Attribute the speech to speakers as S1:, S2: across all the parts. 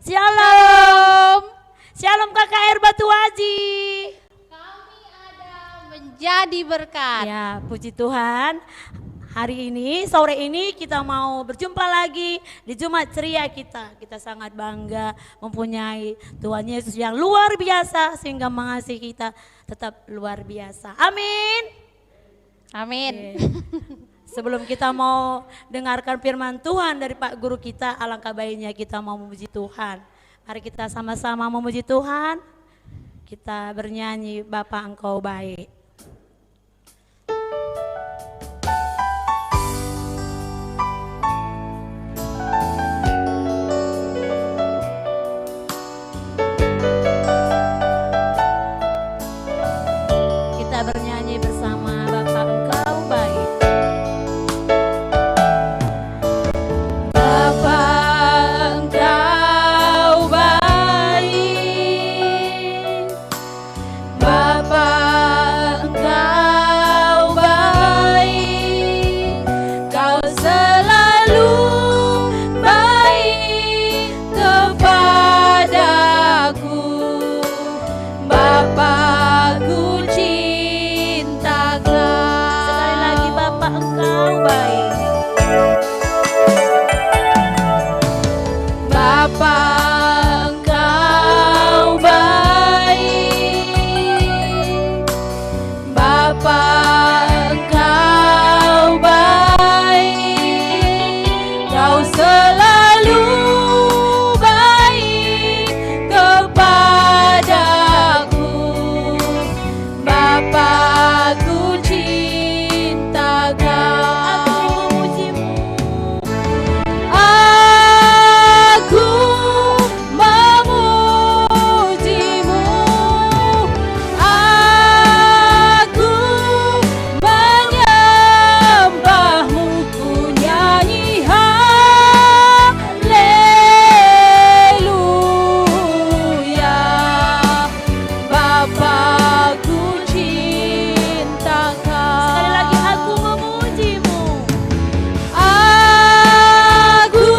S1: Shalom. Shalom KKR Batu Aji.
S2: Kami ada menjadi berkat.
S1: Ya, puji Tuhan. Hari ini, sore ini kita mau berjumpa lagi di Jumat Ceria kita. Kita sangat bangga mempunyai Tuhan Yesus yang luar biasa sehingga mengasihi kita tetap luar biasa. Amin.
S2: Amin.
S1: Sebelum kita mau dengarkan firman Tuhan dari Pak Guru kita, alangkah baiknya kita mau memuji Tuhan. Mari kita sama-sama memuji Tuhan. Kita bernyanyi Bapa Engkau baik. Kita bernyanyi bersama Bapa Engkau baik. Bapa Engkau baik, Bapa Engkau baik, Kau selalu baik kepadaku, Bapa-Ku cinta Kau. Sekali lagi Bapa Engkau baik. Bapa Engkau baik, Bapa Engkau baik, Kau selalu baik kepadaku, Bapa-Ku cinta Kau. Aku memujimu, aku menyembahmu, ku nyanyi haleluya. Bapa-Ku cinta Kau. Sekali lagi aku memujimu. Aku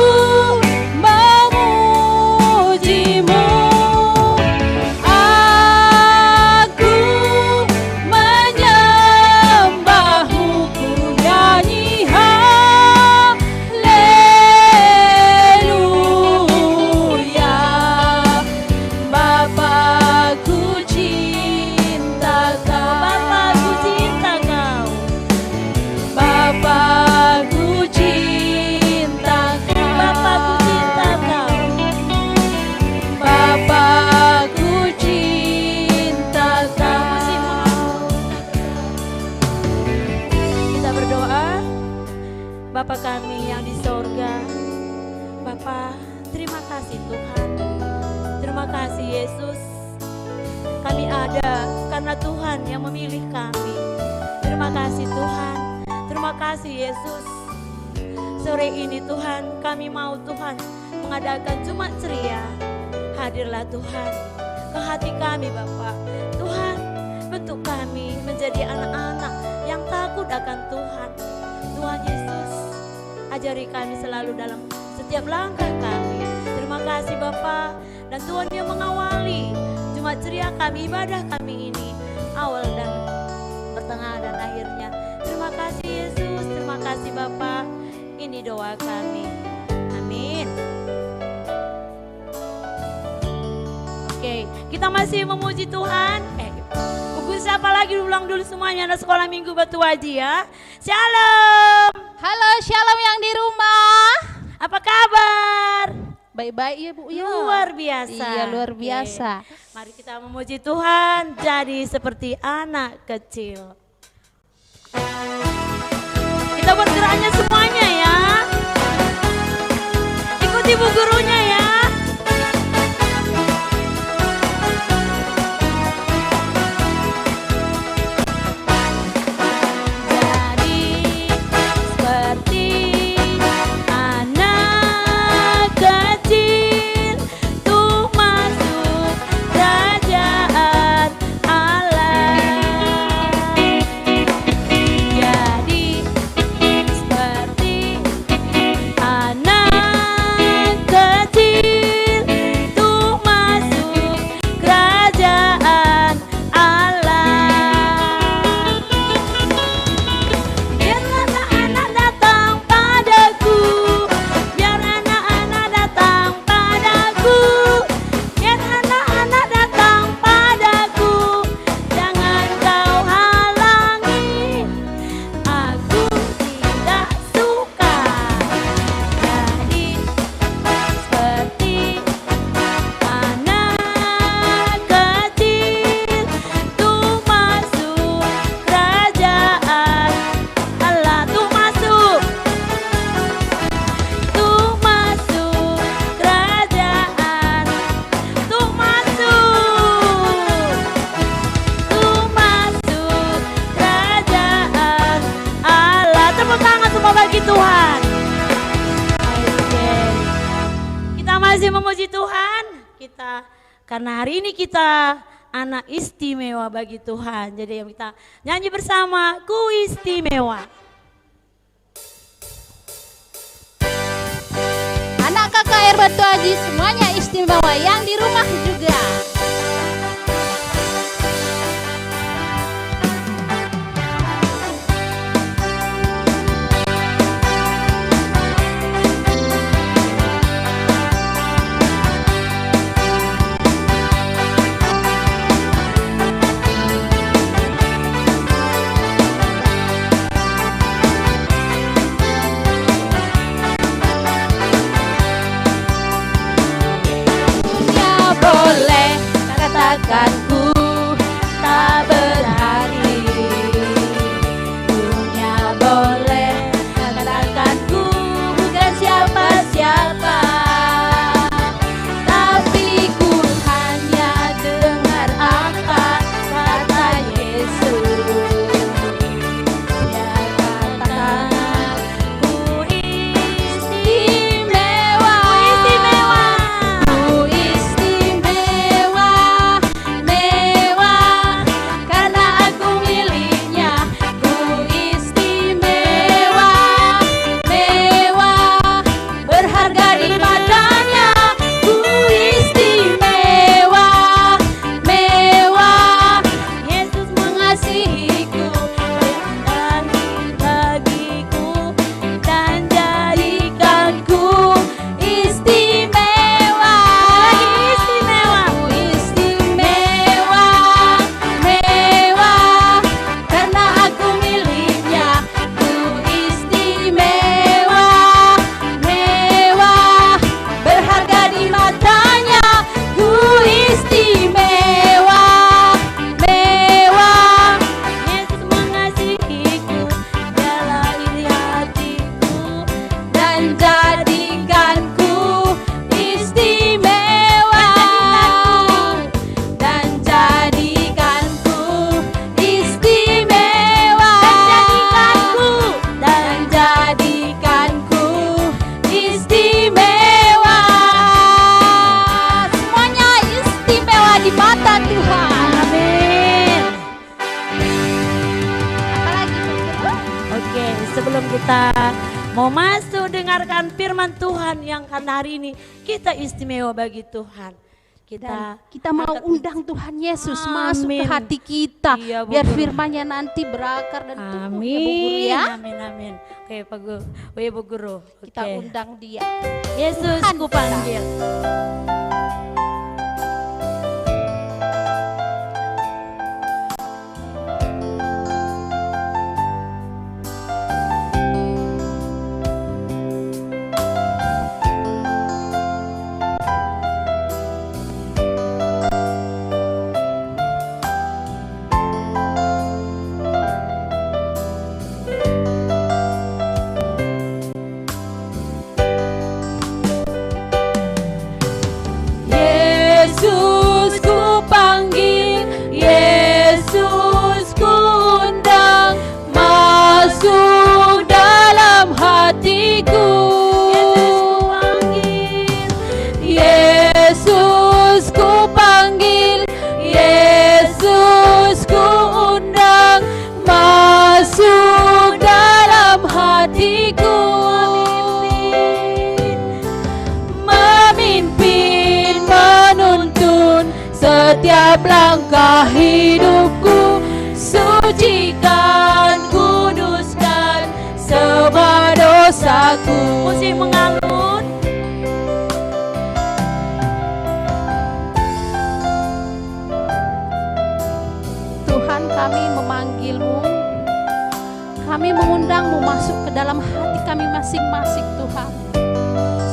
S1: memujimu, aku menyembahmu, ku nyanyi haleluya. Bapa-Ku cinta Kau, Bapa-Ku cinta Kau, Bapa-Ku cinta Kau, Bapa-Ku cinta Kau, Bapa-Ku cinta Kau. Kita berdoa. Bapa kami yang di sorga, Bapa, terima kasih Tuhan, terima kasih Yesus. Kami ada karena Tuhan yang memilih kami. Terima kasih Tuhan, terima kasih Yesus. Sore ini Tuhan, kami mau Tuhan mengadakan Jumat Ceria. Hadirlah Tuhan ke hati kami Bapa. Tuhan, bentuk kami menjadi anak-anak yang takut akan Tuhan. Tuhan Yesus, ajari kami selalu dalam setiap langkah kami. Terima kasih Bapa, dan Tuhan yang mengawali Jumat Ceria kami, ibadah kami ini, awal dan pertengahan dan akhirnya. Terima kasih Yesus, terima kasih Bapa. Ini doa kami. Amin. Oke, kita masih memuji Tuhan. Buku siapa lagi ulang dulu semuanya anak sekolah minggu Batu Aji ya. Shalom.
S2: Halo, shalom yang di rumah.
S1: Apa kabar?
S2: Baik-baik ya Bu ya.
S1: Luar biasa.
S2: Iya, luar
S1: Oke.
S2: biasa.
S1: Mari kita memuji Tuhan jadi seperti anak kecil. Kita buat geraknya semuanya ya. Ikuti bu gurunya ya. Jadi seperti anak kecil tuh masuk kerajaan Allah. Jadi seperti anak masih memuji Tuhan. Karena hari ini kita anak istimewa bagi Tuhan. Jadi kita nyanyi bersama, Ku Istimewa.
S2: Anak KKR Batu Aji semuanya istimewa, yang di rumah juga. Boleh katakan ku tak berhari, dunia boleh katakan ku bukan siapa-siapa, tapi ku hanya dengar apa kata Yesus. Dia katakan ku istimewa, ku istimewa, mewah, karena aku miliknya. Ku istimewa, mewah, berharga di matanya. Ku istimewa, mewah, Yesus mengasihiku dan bagiku dan jadikanku istimewa. Ku istimewa, mewah, karena aku miliknya. Ku istimewa, mewah, berharga di matanya. Ku istimewa, mewah, Yesus mengasihiku, dialah iri hatiku dan jadikanku istimewa, dan jadikanku istimewa, dan jadikanku istimewa. Semuanya istimewa di mata Tuhan. Amin. Apalagi
S1: Oke, sebelum kita mau masuk dengarkan firman Tuhan yang karena hari ini kita istimewa bagi Tuhan.
S2: kita mau undang Tuhan Yesus masuk ke
S1: Amin.
S2: hati kita,
S1: Iya, Bu
S2: biar
S1: Guru.
S2: firman-Nya nanti berakar dan tumbuh ya Bu Guru
S1: Amin,
S2: ya.
S1: amin, amin. Oke, Pak Guru, Bu Guru.
S2: Kita
S1: Oke.
S2: undang dia.
S1: Yesus
S2: Tuhan
S1: ku panggil.
S2: Yesus ku panggil, Yesus ku undang, masuk dalam hatiku. Yesus ku panggil, Yesus ku undang, masuk dalam hatiku. Memimpin, menuntun setiap langkah hidupku, sucikan, kuduskan semua dosaku.
S1: Musik mengalun.
S2: Tuhan, kami memanggil-Mu, kami mengundang-Mu masuk ke dalam hati kami masing-masing Tuhan,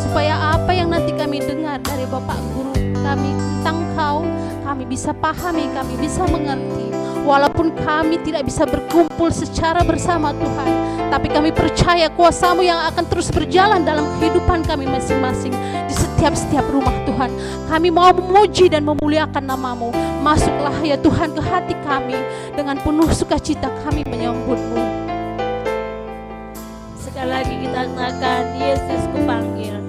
S2: supaya apa yang nanti kami dengar dari Bapak Guru kami tentang Kau, kami bisa pahami, kami bisa mengerti. Walaupun kami tidak bisa berkumpul secara bersama Tuhan, tapi kami percaya kuasa-Mu yang akan terus berjalan dalam kehidupan kami masing-masing di setiap rumah Tuhan. Kami mau memuji dan memuliakan nama-Mu. Masuklah ya Tuhan ke hati kami, dengan penuh sukacita kami menyambut-Mu.
S1: Sekali lagi kita katakan, Yesus ku panggil.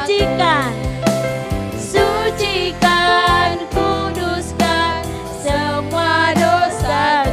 S1: Sucikan, sucikan, kuduskan semua dosaku.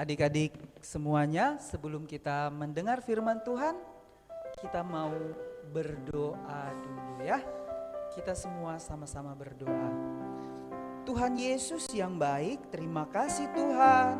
S3: Adik-adik semuanya, sebelum kita mendengar firman Tuhan, kita mau berdoa dulu ya. Kita semua sama-sama berdoa. Tuhan Yesus yang baik, terima kasih Tuhan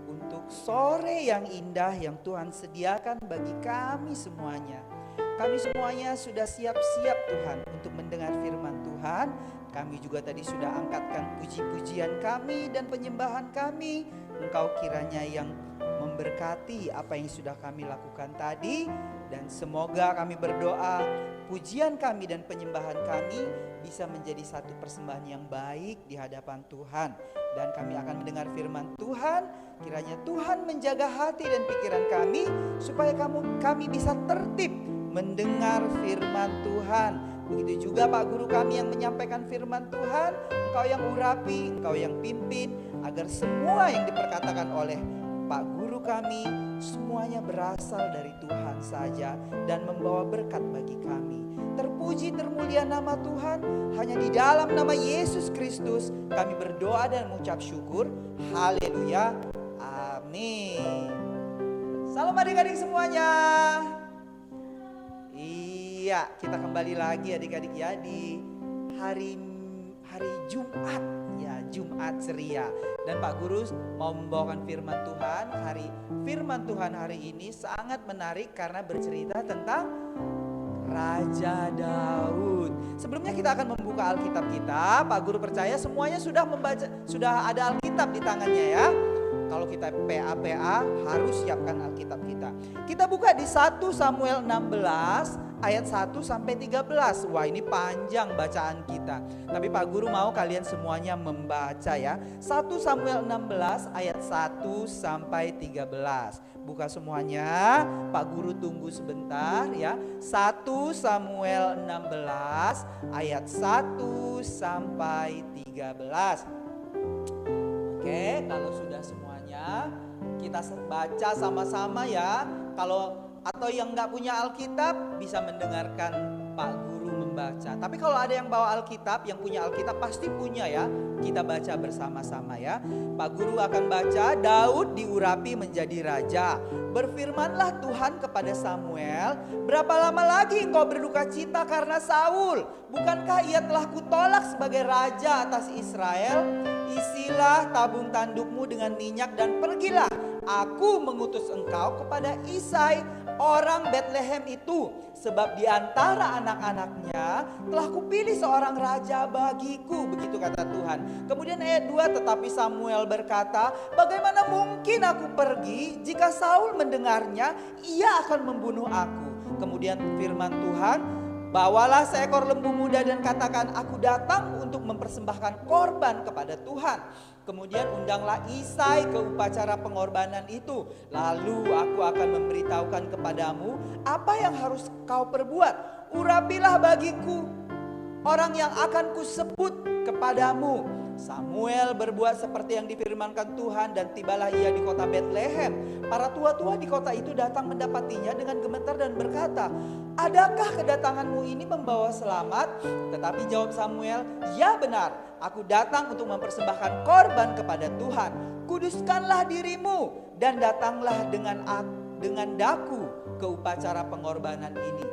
S3: untuk sore yang indah yang Tuhan sediakan bagi kami semuanya. Kami semuanya sudah siap-siap Tuhan untuk mendengar firman Tuhan. Kami juga tadi sudah angkatkan puji-pujian kami dan penyembahan kami. Engkau kiranya yang memberkati apa yang sudah kami lakukan tadi. Dan semoga kami berdoa pujian kami dan penyembahan kami bisa menjadi satu persembahan yang baik di hadapan Tuhan. Dan kami akan mendengar firman Tuhan. Kiranya Tuhan menjaga hati dan pikiran kami supaya kami bisa tertib mendengar firman Tuhan. Begitu juga Pak Guru kami yang menyampaikan firman Tuhan. Engkau yang urapi, Engkau yang pimpin, agar semua yang diperkatakan oleh Pak Guru kami semuanya berasal dari Tuhan saja dan membawa berkat bagi kami. Terpuji termulia nama Tuhan. Hanya di dalam nama Yesus Kristus kami berdoa dan mengucap syukur. Haleluya. Amin. Salam adik-adik semuanya. Iya, kita kembali lagi adik-adik ya di hari Jumat ya, Jumat ceria. Dan Pak Guru mau membawakan firman Tuhan. Firman Tuhan hari ini sangat menarik karena bercerita tentang Raja Daud. Sebelumnya kita akan membuka Alkitab kita. Pak Guru percaya semuanya sudah ada Alkitab di tangannya ya. Kalau kita PA harus siapkan Alkitab kita. Kita buka di 1 Samuel 16 ayat 1 sampai 13. Wah, ini panjang bacaan kita. Tapi Pak Guru mau kalian semuanya membaca ya. 1 Samuel 16 ayat 1 sampai 13. Buka semuanya. Pak Guru tunggu sebentar ya. 1 Samuel 16 ayat 1 sampai 13. Oke, kalau sudah semuanya kita baca sama-sama ya. Atau yang nggak punya Alkitab bisa mendengarkan Pak Guru membaca. Tapi kalau ada yang bawa Alkitab, yang punya Alkitab pasti punya ya. Kita baca bersama-sama ya. Pak Guru akan baca. Daud diurapi menjadi raja. Berfirmanlah Tuhan kepada Samuel, berapa lama lagi engkau berduka cita karena Saul? Bukankah ia telah kutolak sebagai raja atas Israel? Isilah tabung tandukmu dengan minyak dan pergilah. Aku mengutus engkau kepada Isai orang Betlehem itu, sebab di antara anak-anaknya telah kupilih seorang raja bagiku. Begitu kata Tuhan. Kemudian ayat 2, tetapi Samuel berkata, bagaimana mungkin aku pergi? Jika Saul mendengarnya, ia akan membunuh aku. Kemudian firman Tuhan, bawalah seekor lembu muda dan katakan, aku datang untuk mempersembahkan korban kepada Tuhan. Kemudian undanglah Isai ke upacara pengorbanan itu. Lalu aku akan memberitahukan kepadamu apa yang harus kau perbuat. Urapilah bagiku orang yang akan kusebut kepadamu. Samuel berbuat seperti yang difirmankan Tuhan dan tibalah ia di kota Betlehem. Para tua-tua di kota itu datang mendapatinya dengan gemetar dan berkata, adakah kedatanganmu ini membawa selamat? Tetapi jawab Samuel, ya benar, aku datang untuk mempersembahkan korban kepada Tuhan. Kuduskanlah dirimu dan datanglah dengan daku ke upacara pengorbanan ini.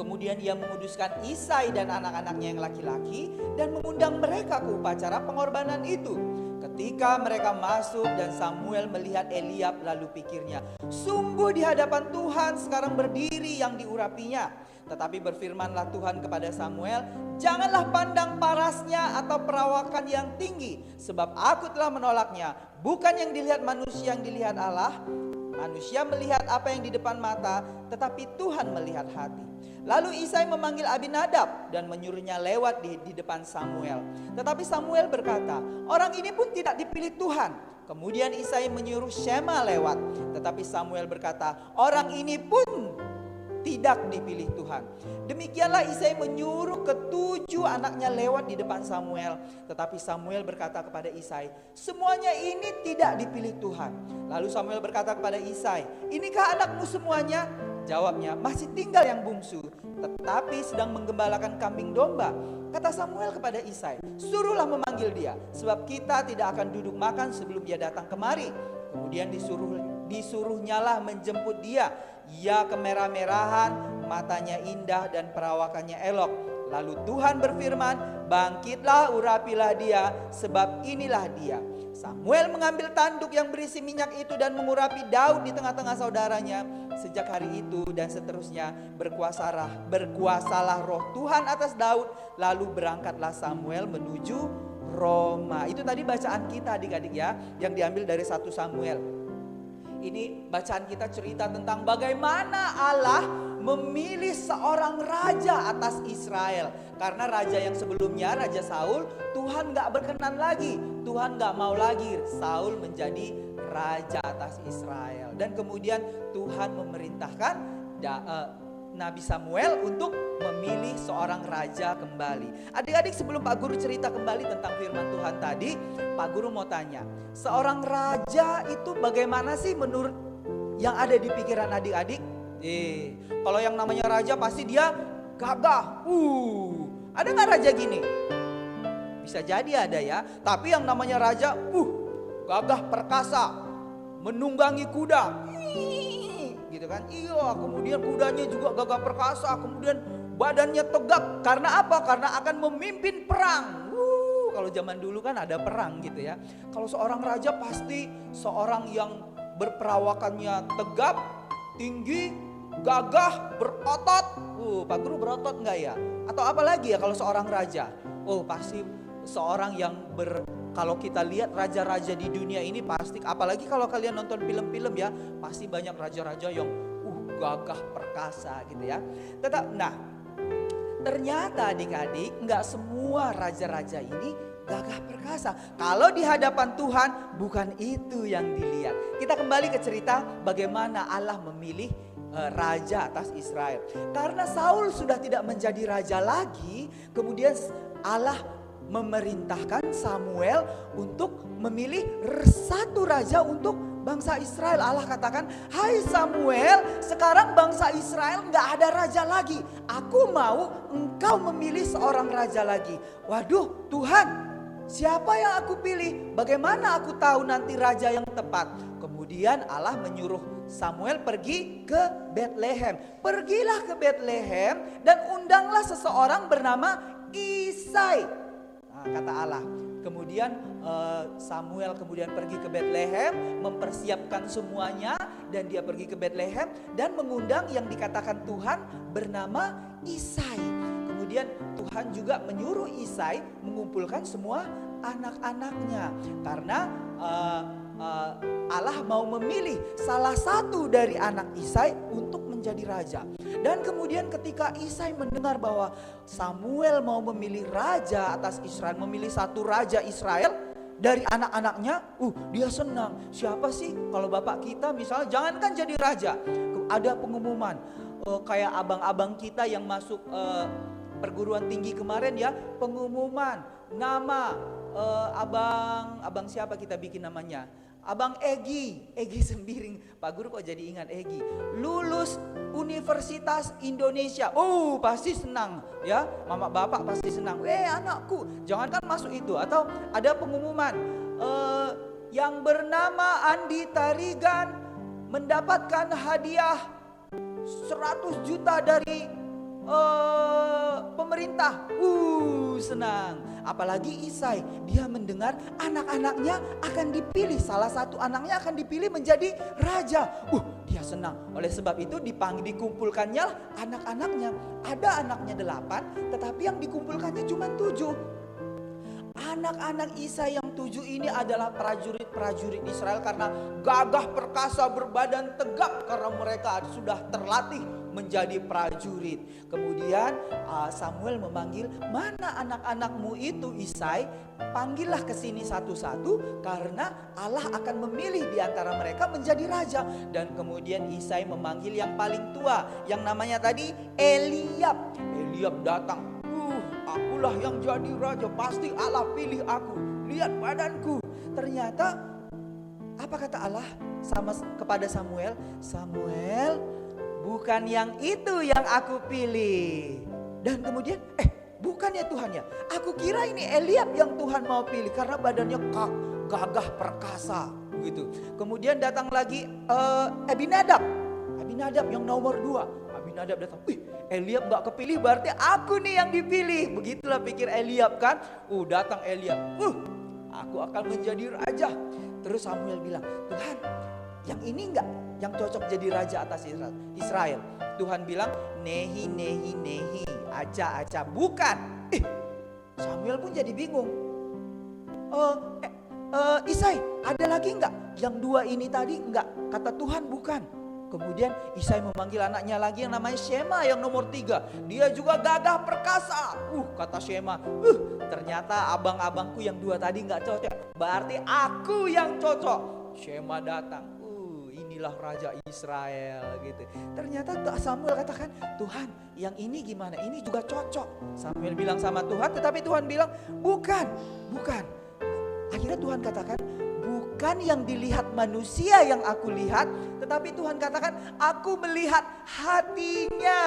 S3: Kemudian ia menguduskan Isai dan anak-anaknya yang laki-laki dan mengundang mereka ke upacara pengorbanan itu. Ketika mereka masuk dan Samuel melihat Eliab, lalu pikirnya, sungguh di hadapan Tuhan sekarang berdiri yang diurapinya. Tetapi berfirmanlah Tuhan kepada Samuel, janganlah pandang parasnya atau perawakan yang tinggi, sebab aku telah menolaknya. Bukan yang dilihat manusia yang dilihat Allah. Manusia melihat apa yang di depan mata, tetapi Tuhan melihat hati. Lalu Isai memanggil Abinadab dan menyuruhnya lewat di depan Samuel. Tetapi Samuel berkata, orang ini pun tidak dipilih Tuhan. Kemudian Isai menyuruh Shema lewat. Tetapi Samuel berkata, orang ini pun tidak dipilih Tuhan. Demikianlah Isai menyuruh ketujuh anaknya lewat di depan Samuel. Tetapi Samuel berkata kepada Isai, semuanya ini tidak dipilih Tuhan. Lalu Samuel berkata kepada Isai, inikah anakmu semuanya? Jawabnya, masih tinggal yang bungsu, tetapi sedang menggembalakan kambing domba. Kata Samuel kepada Isai, suruhlah memanggil dia, sebab kita tidak akan duduk makan sebelum dia datang kemari. Kemudian disuruhnyalah menjemput dia. Ia kemerah-merahan, matanya indah dan perawakannya elok. Lalu Tuhan berfirman, bangkitlah, urapilah dia, sebab inilah dia. Samuel mengambil tanduk yang berisi minyak itu dan mengurapi Daud di tengah-tengah saudaranya. Sejak hari itu dan seterusnya berkuasalah roh Tuhan atas Daud. Lalu berangkatlah Samuel menuju Roma. Itu tadi bacaan kita adik-adik ya, yang diambil dari 1 Samuel. Ini bacaan kita cerita tentang bagaimana Allah memilih seorang raja atas Israel. Karena raja yang sebelumnya, Raja Saul, Tuhan gak berkenan lagi. Tuhan gak mau lagi Saul menjadi raja atas Israel. Dan kemudian Tuhan memerintahkan Nabi Samuel untuk memilih seorang raja kembali. Adik-adik, sebelum Pak Guru cerita kembali tentang firman Tuhan tadi, Pak Guru mau tanya, seorang raja itu bagaimana sih menurut yang ada di pikiran adik-adik? Kalau yang namanya raja pasti dia gagah. Ada gak raja gini? Bisa jadi ada ya. Tapi yang namanya raja, gagah perkasa, menunggangi kuda. Gitu kan, iya, kemudian kudanya juga gagah perkasa, kemudian badannya tegap. Karena apa? Karena akan memimpin perang. Kalau zaman dulu kan ada perang gitu ya. Kalau seorang raja pasti seorang yang berperawakannya tegap, tinggi, gagah, berotot. Pak Guru berotot enggak ya? Atau apa lagi ya kalau seorang raja? Pasti seorang yang kalau kita lihat raja-raja di dunia ini pasti, apalagi kalau kalian nonton film-film ya, pasti banyak raja-raja yang gagah perkasa gitu ya. Ternyata adik-adik, nggak semua raja-raja ini gagah perkasa. Kalau di hadapan Tuhan bukan itu yang dilihat. Kita kembali ke cerita bagaimana Allah memilih raja atas Israel. Karena Saul sudah tidak menjadi raja lagi, kemudian Allah memerintahkan Samuel untuk memilih satu raja untuk bangsa Israel. Allah katakan, hai Samuel, sekarang bangsa Israel gak ada raja lagi. Aku mau engkau memilih seorang raja lagi. Waduh, Tuhan, siapa yang aku pilih? Bagaimana aku tahu nanti raja yang tepat? Kemudian Allah menyuruh Samuel pergi ke Betlehem. Pergilah ke Betlehem dan undanglah seseorang bernama Isai. Kata Allah. Kemudian Samuel kemudian pergi ke Betlehem, mempersiapkan semuanya, dan dia pergi ke Betlehem dan mengundang yang dikatakan Tuhan bernama Isai. Kemudian Tuhan juga menyuruh Isai mengumpulkan semua anak-anaknya, karena Allah mau memilih salah satu dari anak Isai untuk menjadi raja. Dan kemudian ketika Isai mendengar bahwa Samuel mau memilih raja atas Israel, memilih satu raja Israel dari anak-anaknya, dia senang. Siapa sih kalau bapak kita misalnya jangankan jadi raja, ada pengumuman kayak abang-abang kita yang masuk perguruan tinggi kemarin ya, pengumuman nama abang siapa kita bikin namanya? Abang Egi Sembiring. Pak Guru kok jadi ingat Egi. Lulus Universitas Indonesia. Pasti senang ya. Mama bapak pasti senang. Anakku, jangankan masuk itu. Atau ada pengumuman yang bernama Andi Tarigan mendapatkan hadiah 100 juta dari pemerintah. Senang. Apalagi Isai, dia mendengar anak-anaknya akan dipilih, salah satu anaknya akan dipilih menjadi raja. Dia senang. Oleh sebab itu dikumpulkannya anak-anaknya. Ada anaknya 8, tetapi yang dikumpulkannya cuma 7. Anak-anak Isai yang 7 ini adalah prajurit-prajurit Israel karena gagah perkasa, berbadan tegap, karena mereka sudah terlatih menjadi prajurit. Kemudian Samuel memanggil, mana anak-anakmu itu Isai? Panggillah ke sini satu-satu karena Allah akan memilih di antara mereka menjadi raja. Dan kemudian Isai memanggil yang paling tua yang namanya tadi Eliab. Eliab datang, akulah yang jadi raja, pasti Allah pilih aku. Lihat badanku. Ternyata apa kata Allah kepada Samuel? Samuel, bukan yang itu yang aku pilih. Dan kemudian bukan ya Tuhan ya, aku kira ini Eliab yang Tuhan mau pilih karena badannya gagah perkasa begitu. Kemudian datang lagi Abinadab yang nomor 2. Abinadab datang, Eliab gak kepilih berarti aku nih yang dipilih. Begitulah pikir Eliab kan. Datang Eliab, aku akan menjadi raja. Terus Samuel bilang, Tuhan, yang ini enggak yang cocok jadi raja atas Israel? Tuhan bilang, nehi, aca, bukan. Samuel pun jadi bingung. Isai, ada lagi enggak? Yang 2 ini tadi enggak, kata Tuhan bukan. Kemudian Isai memanggil anaknya lagi yang namanya Shema yang nomor 3. Dia juga gagah perkasa. Kata Shema, ternyata abang-abangku yang 2 tadi gak cocok. Berarti aku yang cocok. Shema datang, inilah Raja Israel gitu. Ternyata Samuel katakan, Tuhan yang ini gimana? Ini juga cocok. Samuel bilang sama Tuhan, tetapi Tuhan bilang bukan. Akhirnya Tuhan katakan, bukan yang dilihat manusia yang aku lihat, tetapi Tuhan katakan aku melihat hatinya.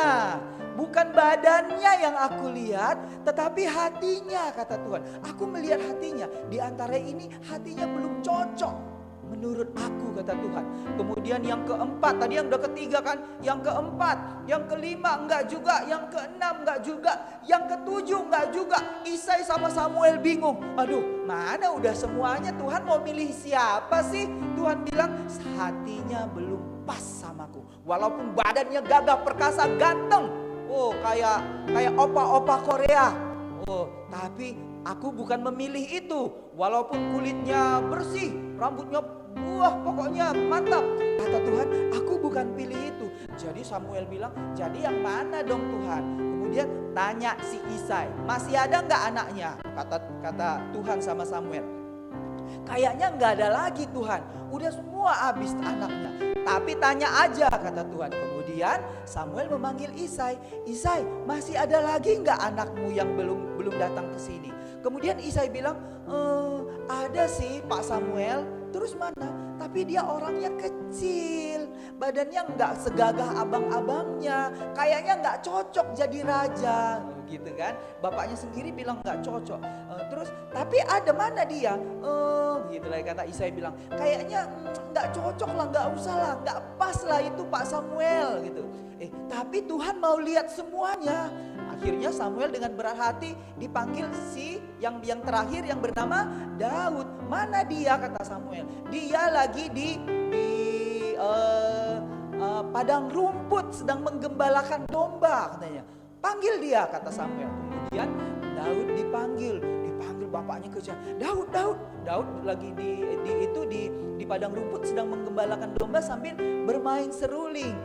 S3: Bukan badannya yang aku lihat, tetapi hatinya, kata Tuhan. Aku melihat hatinya. Di antara ini hatinya belum cocok menurut aku, kata Tuhan. Kemudian yang keempat, tadi yang udah ketiga kan, yang keempat, yang kelima enggak juga, yang keenam enggak juga, yang ketujuh enggak juga. Isai sama Samuel bingung. Aduh, mana udah semuanya, Tuhan mau milih siapa sih? Tuhan bilang hatinya belum pas samaku. Walaupun badannya gagah perkasa ganteng, kayak opa-opa Korea. Tapi aku bukan memilih itu. Walaupun kulitnya bersih, rambutnya pokoknya mantap. Kata Tuhan, aku bukan pilih itu. Jadi Samuel bilang, jadi yang mana dong Tuhan? Kemudian tanya si Isai, masih ada nggak anaknya? Kata Tuhan sama Samuel, kayaknya nggak ada lagi Tuhan. Udah semua habis anaknya. Tapi tanya aja, kata Tuhan. Kemudian Samuel memanggil Isai, Isai, masih ada lagi nggak anakmu yang belum datang ke sini? Kemudian Isai bilang, ada sih Pak Samuel. Terus mana? Tapi dia orangnya kecil, badannya nggak segagah abang-abangnya, kayaknya nggak cocok jadi raja, gitu kan? Bapaknya sendiri bilang nggak cocok. Terus, tapi ada mana dia? Gitu lah kata Isai bilang, kayaknya nggak cocok lah, nggak usah lah, nggak pas lah itu Pak Samuel gitu. Tapi Tuhan mau lihat semuanya. Akhirnya Samuel dengan berat hati dipanggil si yang terakhir yang bernama Daud. Mana dia, kata Samuel? Dia lagi di padang rumput sedang menggembalakan domba, katanya. Panggil dia, kata Samuel. Kemudian Daud dipanggil bapaknya kejar. Daud lagi di padang rumput sedang menggembalakan domba sambil bermain seruling.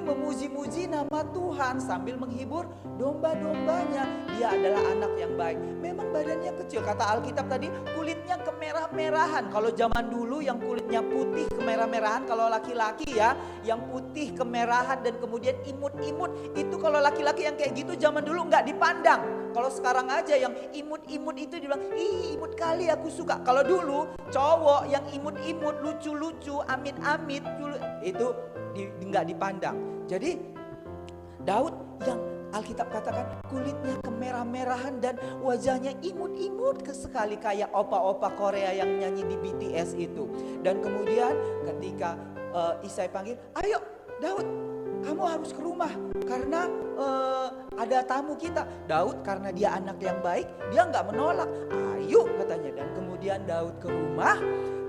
S3: Memuji-muji nama Tuhan sambil menghibur domba-dombanya. Dia adalah anak yang baik. Memang badannya kecil, kata Alkitab tadi kulitnya kemerah-merahan. Kalau zaman dulu yang kulitnya putih kemerah-merahan, kalau laki-laki ya yang putih kemerahan dan kemudian imut-imut, itu kalau laki-laki yang kayak gitu zaman dulu nggak dipandang. Kalau sekarang aja yang imut-imut itu dibilang, ih imut kali aku suka. Kalau dulu cowok yang imut-imut, lucu-lucu, amit-amit, itu nggak dipandang. Jadi Daud yang Alkitab katakan kulitnya kemerah-merahan dan wajahnya imut-imut sekali kayak opa-opa Korea yang nyanyi di BTS itu. Dan kemudian ketika Isai panggil, ayo Daud, kamu harus ke rumah karena ada tamu kita. Daud karena dia anak yang baik, dia nggak menolak. Ayo katanya. Dan kemudian Daud ke rumah.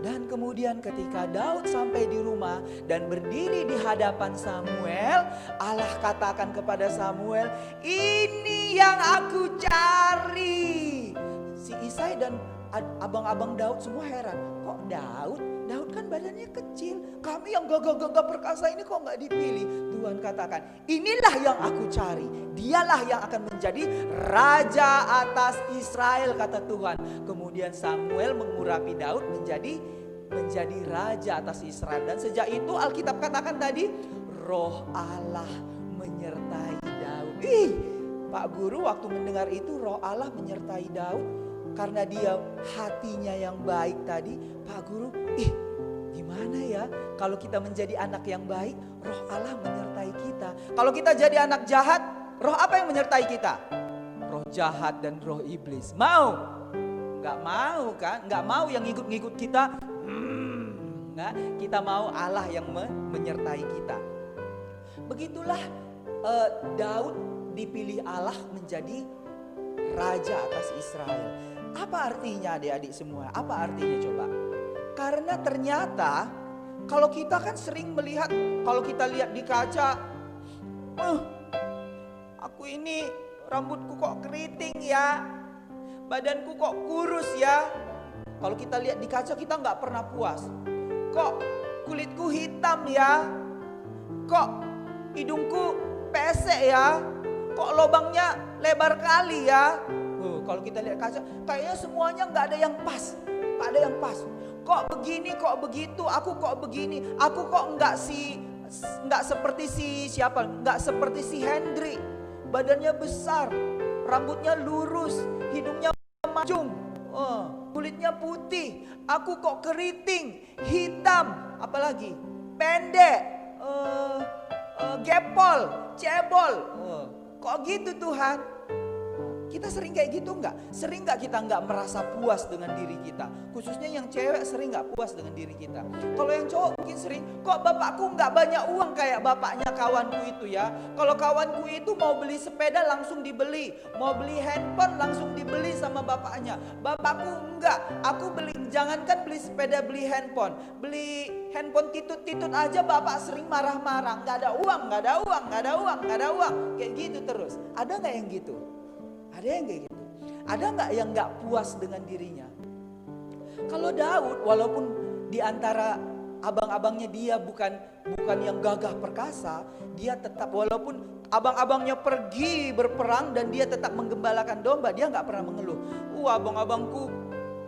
S3: Dan kemudian ketika Daud sampai di rumah dan berdiri di hadapan Samuel, Allah katakan kepada Samuel, ini yang aku cari. Si Isai dan abang-abang Daud semua heran. Kok Daud kan badannya kecil. Kami yang gagah-gagah perkasa ini kok nggak dipilih. Tuhan katakan, inilah yang aku cari. Dialah yang akan menjadi raja atas Israel, kata Tuhan. Kemudian Samuel mengurapi Daud menjadi raja atas Israel. Dan sejak itu Alkitab katakan tadi, Roh Allah menyertai Daud. Pak Guru waktu mendengar itu Roh Allah menyertai Daud karena dia hatinya yang baik tadi. Pak Guru, gimana ya kalau kita menjadi anak yang baik, Roh Allah menyertai kita. Kalau kita jadi anak jahat, roh apa yang menyertai kita? Roh jahat dan roh iblis. Mau? Nggak mau kan? Nggak mau yang ngikut-ngikut kita. Nah, kita mau Allah yang menyertai kita. Begitulah Daud dipilih Allah menjadi raja atas Israel. Apa artinya adik-adik semua? Apa artinya coba? Karena ternyata kalau kita kan sering melihat, kalau kita lihat di kaca, aku ini rambutku kok keriting ya, badanku kok kurus ya. Kalau kita lihat di kaca kita nggak pernah puas. Kok kulitku hitam ya, kok hidungku pesek ya, kok lubangnya lebar kali ya. Kalau kita lihat kaca, kayaknya semuanya nggak ada yang pas, nggak ada yang pas. Kok begini, kok begitu, aku kok begini, aku kok nggak seperti siapa, nggak seperti si Hendri, badannya besar, rambutnya lurus, hidungnya mancung, kulitnya putih, aku kok keriting, hitam, apalagi pendek, gepol, cebol. Kok gitu Tuhan? Kita sering kayak gitu enggak? Sering enggak kita enggak merasa puas dengan diri kita? Khususnya yang cewek sering enggak puas dengan diri kita. Kalau yang cowok mungkin sering, kok bapakku enggak banyak uang kayak bapaknya kawanku itu ya. Kalau kawanku itu mau beli sepeda langsung dibeli, mau beli handphone langsung dibeli sama bapaknya. Bapakku enggak, aku beli, jangankan beli sepeda, beli handphone. Beli handphone titut-titut aja bapak sering marah-marah. Enggak ada uang, enggak ada uang, enggak ada uang, enggak ada uang. Kayak gitu terus. Ada enggak yang gitu? Ada yang kayak gitu? Ada nggak yang nggak puas dengan dirinya? Kalau Daud, walaupun di antara abang-abangnya dia bukan yang gagah perkasa, dia tetap, walaupun abang-abangnya pergi berperang dan dia tetap menggembalakan domba, dia nggak pernah mengeluh. Abang-abangku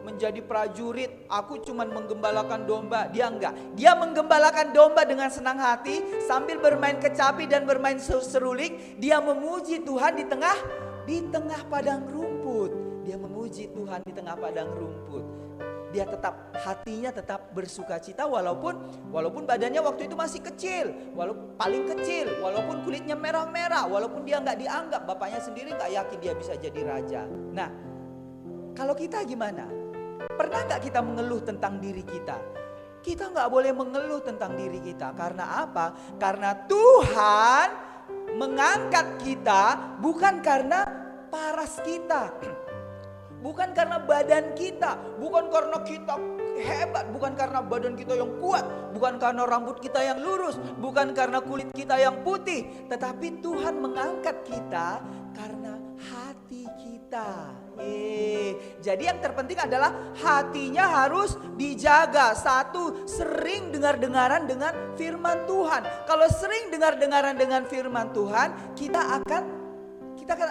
S3: menjadi prajurit, aku cuman menggembalakan domba. Dia enggak. Dia menggembalakan domba dengan senang hati sambil bermain kecapi dan bermain seruling. Dia memuji Tuhan di tengah padang rumput. Dia memuji Tuhan di tengah padang rumput. Dia tetap, hatinya tetap bersuka cita walaupun badannya waktu itu masih kecil, walaupun paling kecil, walaupun kulitnya merah-merah, walaupun dia nggak dianggap, bapaknya sendiri nggak yakin dia bisa jadi raja. Nah, kalau kita gimana? Pernah nggak kita mengeluh tentang diri kita? Kita nggak boleh mengeluh tentang diri kita. Karena apa? Karena Tuhan mengangkat kita bukan karena paras kita, bukan karena badan kita, bukan karena kita hebat, bukan karena badan kita yang kuat, bukan karena rambut kita yang lurus, bukan karena kulit kita yang putih, tetapi Tuhan mengangkat kita karena hati kita. Jadi yang terpenting adalah hatinya harus dijaga. Satu, sering dengar-dengaran dengan firman Tuhan. Kalau sering dengar-dengaran dengan firman Tuhan, kita akan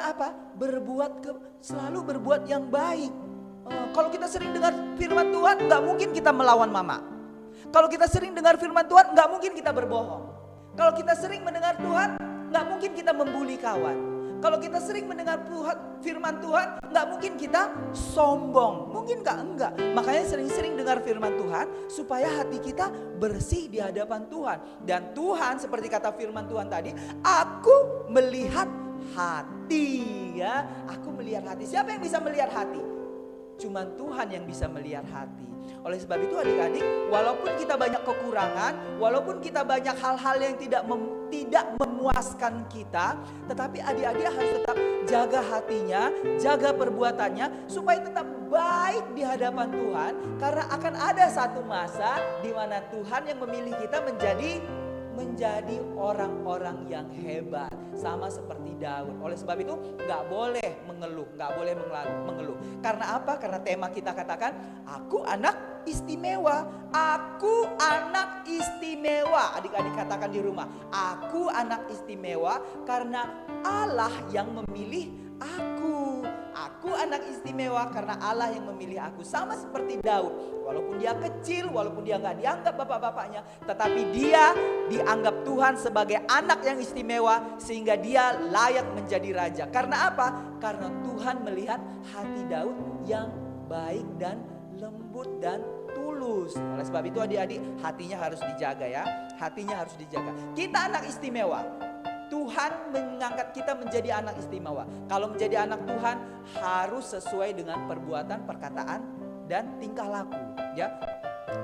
S3: apa? Selalu berbuat yang baik. Kalau kita sering dengar firman Tuhan, nggak mungkin kita melawan mama. Kalau kita sering dengar firman Tuhan, nggak mungkin kita berbohong. Kalau kita sering mendengar Tuhan, nggak mungkin kita membuli kawan. Kalau kita sering mendengar firman Tuhan, nggak mungkin kita sombong. Mungkin enggak. Makanya sering-sering dengar firman Tuhan supaya hati kita bersih di hadapan Tuhan. Dan Tuhan, seperti kata firman Tuhan tadi, aku melihat hati ya. Aku melihat hati. Siapa yang bisa melihat hati? Cuman Tuhan yang bisa melihat hati. Oleh sebab itu adik-adik, walaupun kita banyak kekurangan, walaupun kita banyak hal-hal yang tidak memuaskan kita, tetapi adik-adik harus tetap jaga hatinya, jaga perbuatannya supaya tetap baik di hadapan Tuhan. Karena akan ada satu masa di mana Tuhan yang memilih kita menjadi menjadi orang-orang yang hebat, sama seperti Daud. Oleh sebab itu gak boleh mengeluh, gak boleh mengeluh. Karena apa? Karena tema kita katakan, aku anak istimewa. Aku anak istimewa. Adik-adik katakan di rumah, aku anak istimewa karena Allah yang memilih aku. Aku anak istimewa karena Allah yang memilih aku. Sama seperti Daud. Walaupun dia kecil, walaupun dia gak dianggap bapak-bapaknya, tetapi dia dianggap Tuhan sebagai anak yang istimewa, sehingga dia layak menjadi raja. Karena apa? Karena Tuhan melihat hati Daud yang baik dan lembut dan tulus. Oleh sebab itu adik-adik, hatinya harus dijaga ya. Hatinya harus dijaga. Kita anak istimewa. Tuhan mengangkat kita menjadi anak istimewa. Kalau menjadi anak Tuhan harus sesuai dengan perbuatan, perkataan, dan tingkah laku. Ya,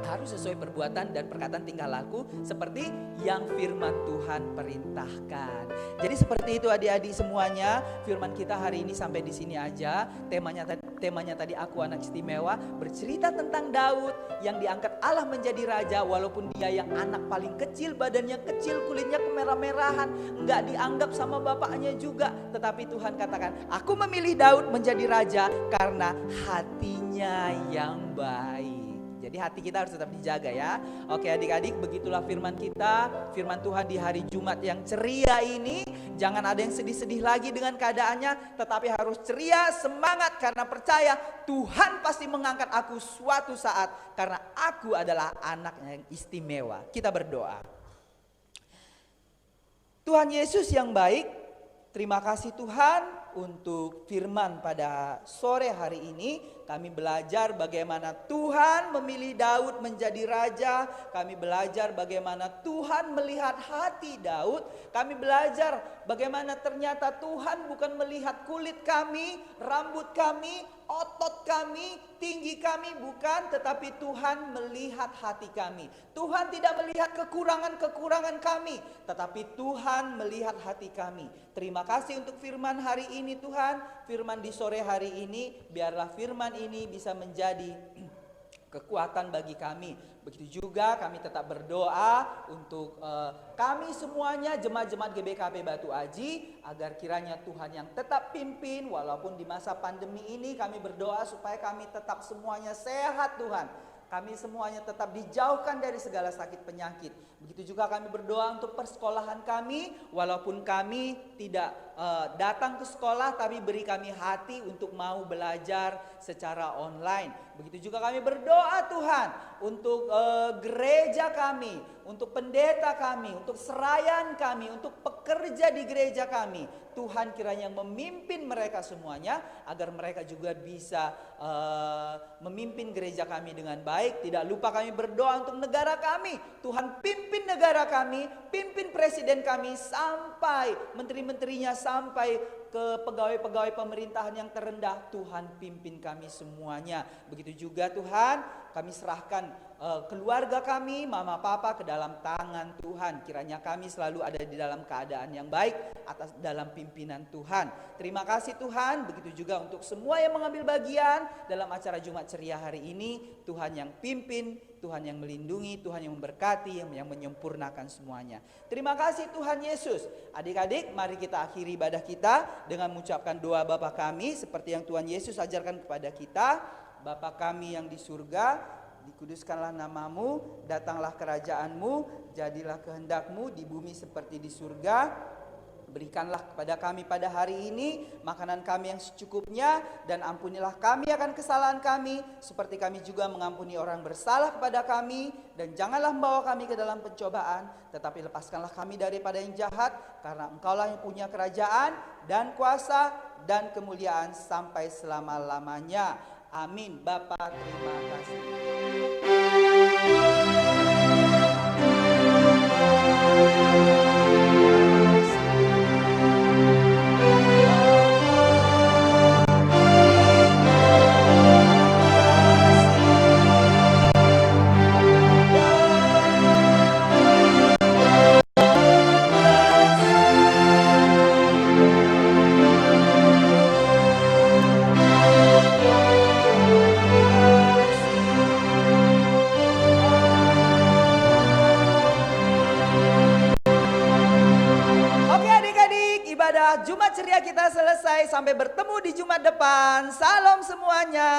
S3: harus sesuai perbuatan dan perkataan tingkah laku seperti yang firman Tuhan perintahkan. Jadi seperti itu adik-adik semuanya. Firman kita hari ini sampai di sini aja. Temanya tadi aku anak istimewa, bercerita tentang Daud yang diangkat Allah menjadi raja walaupun dia yang anak paling kecil, badannya kecil, kulitnya kemerah-merahan, nggak dianggap sama bapaknya juga. Tetapi Tuhan katakan, aku memilih Daud menjadi raja karena hatinya yang baik. Jadi hati kita harus tetap dijaga ya. Oke adik-adik, begitulah firman kita. Firman Tuhan di hari Jumat yang ceria ini. Jangan ada yang sedih-sedih lagi dengan keadaannya, tetapi harus ceria, semangat, karena percaya Tuhan pasti mengangkat aku suatu saat, karena aku adalah anak yang istimewa. Kita berdoa. Tuhan Yesus yang baik, terima kasih Tuhan untuk firman pada sore hari ini. Kami belajar bagaimana Tuhan memilih Daud menjadi raja. Kami belajar bagaimana Tuhan melihat hati Daud. Kami belajar bagaimana ternyata Tuhan bukan melihat kulit kami, rambut kami, otot kami, tinggi kami, bukan. Tetapi Tuhan melihat hati kami. Tuhan tidak melihat kekurangan-kekurangan kami, tetapi Tuhan melihat hati kami. Terima kasih untuk firman hari ini Tuhan. Firman di sore hari ini, biarlah firman ini bisa menjadi kekuatan bagi kami. Begitu juga kami tetap berdoa untuk kami semuanya, jemaat-jemaat GBKP Batu Aji, agar kiranya Tuhan yang tetap pimpin. Walaupun di masa pandemi ini kami berdoa supaya kami tetap semuanya sehat Tuhan. Kami semuanya tetap dijauhkan dari segala sakit penyakit. Begitu juga kami berdoa untuk persekolahan kami. Walaupun kami tidak datang ke sekolah, tapi beri kami hati untuk mau belajar secara online. Begitu juga kami berdoa Tuhan untuk gereja kami, untuk pendeta kami, untuk serayan kami, untuk pekerja di gereja kami. Tuhan kiranya memimpin mereka semuanya, agar mereka juga bisa memimpin gereja kami dengan baik. Tidak lupa kami berdoa untuk negara kami. Tuhan pimpin negara kami, pimpin presiden kami, sampai menteri-menterinya, sampai ke pegawai-pegawai pemerintahan yang terendah. Tuhan pimpin kami semuanya. Begitu juga Tuhan, kami serahkan keluarga kami, mama papa ke dalam tangan Tuhan. Kiranya kami selalu ada di dalam keadaan yang baik atas dalam pimpinan Tuhan. Terima kasih Tuhan. Begitu juga untuk semua yang mengambil bagian dalam acara Jumat Ceria hari ini. Tuhan yang pimpin, Tuhan yang melindungi, Tuhan yang memberkati, yang menyempurnakan semuanya. Terima kasih Tuhan Yesus. Adik-adik, mari kita akhiri ibadah kita dengan mengucapkan doa Bapa kami seperti yang Tuhan Yesus ajarkan kepada kita. Bapa kami yang di surga, dikuduskanlah namamu, datanglah kerajaanmu, jadilah kehendakmu di bumi seperti di surga. Berikanlah kepada kami pada hari ini makanan kami yang secukupnya, dan ampunilah kami akan kesalahan kami seperti kami juga mengampuni orang bersalah kepada kami. Dan janganlah membawa kami ke dalam pencobaan, tetapi lepaskanlah kami daripada yang jahat, karena Engkaulah yang punya kerajaan dan kuasa dan kemuliaan sampai selama-lamanya. Amin. Bapa, terima kasih. Jumat ceria kita selesai. Sampai bertemu di Jumat depan. Salam semuanya.